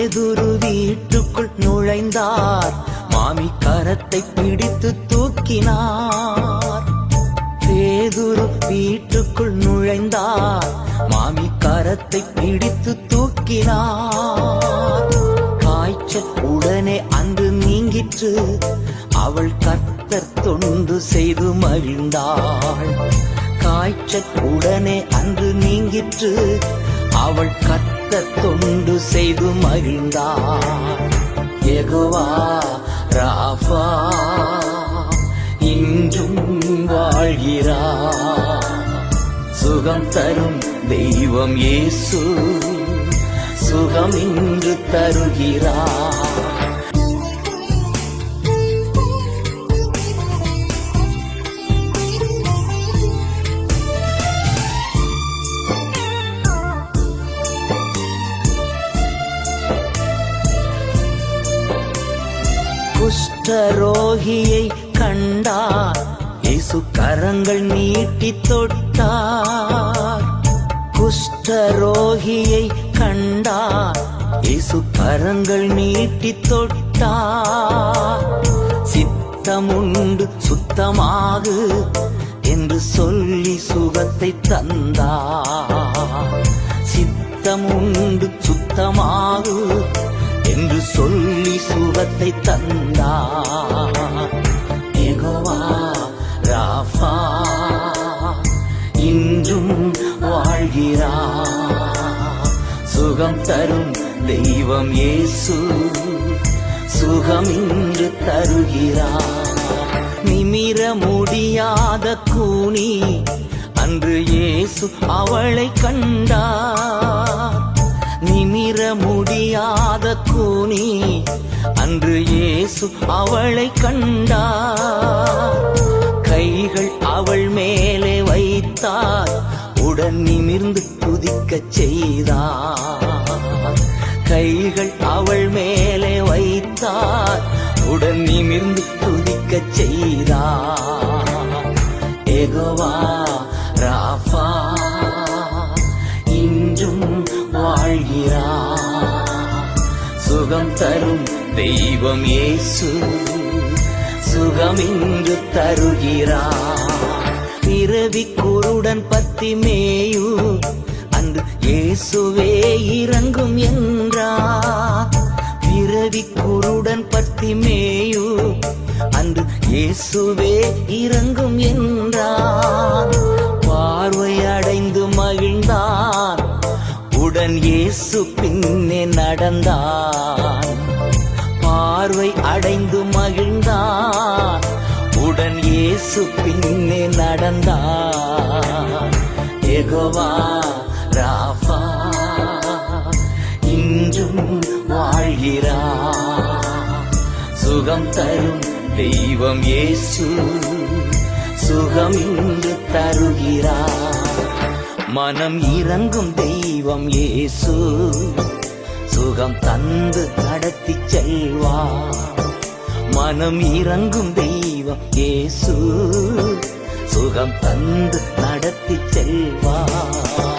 பேதுரு வீட்டுக்குள் நுழைந்தார், மாமி கரத்தை பிடித்து தூக்கினார். பேதுரு வீட்டுக்குள் நுழைந்தார், மாமி கரத்தை பிடித்து தூக்கினார். காய்ச்சல் உடனே அன்று நீங்கிற்று, அவள் கர்த்தர் தொண்டு செய்து மகிழ்ந்தாள். காய்ச்சல் உடனே அன்று நீங்கிற்று, அவள் கர்த்தர் தொண்டு செய்து மகிழ்ந்தாள். யெகோவா ராஃபா இன்றும் வாழ்கிறார். சுகம் தரும் தெய்வம் இயேசு, சுகம் இன்று தருகிறார். குஷ்டரோகியை கண்டார், இயேசு கரங்கள் நீட்டி தொட்டார். குஷ்டரோகியை கண்டார், இயேசு கரங்கள் நீட்டி தொட்டார். சித்தமுண்டு சுத்தமாகு என்று சொல்லி சுகத்தை தந்தார். சித்தமுண்டு சுத்தமாகு என்று சொல்லி சுகத்தை தந்தார். யெகோவா ராஃபா இன்றும் வாழ்கிறார். சுகம் தரும் தெய்வம் இயேசு, சுகம் இன்று தருகிறார். நிமிர முடியாத கூனி அன்று இயேசு அவளை கண்டார். நிமிர முடியாத கூனி அன்று இயேசு அவளை கண்டார். கைகள் அவள் மேலே வைத்தார், உடன் நிமிர்ந்து துதிக்கச் செய்தார். கைகள் அவள் மேலே வைத்தார், உடன் நிமிர்ந்து துதிக்கச் செய்தார். யெகோவா ராஃபா இன்றும் வாழ்கிறார். சுகம் தரும் தெய்வம் இயேசு, சுகம் இன்று தருகிறார். பிறவி குருடன் பத்திமேயு அன்று இயேசுவே இறங்கும் என்றார். பிறவி குருடன் பத்திமேயு அன்று இயேசுவே இறங்கும் என்றார். பார்வை அடைந்து மகிழ்ந்தான், உடன் இயேசு பின்னே நடந்தான். பார்வை அடைந்து மகிழ்ந்தான், உடன் இயேசு பின்னே நடந்தான். யெகோவா ராஃபா இன்றும் வாழ்கிறார். சுகம் தரும் தெய்வம் இயேசு, சுகம் இன்று தருகிறார். மனம் இறங்கும் தெய்வம் இயேசு, சுகம் தந்து நடத்தி செல்வார். மனம் இறங்கும் தெய்வம் இயேசு, சுகம் தந்து நடத்தி செல்வார்.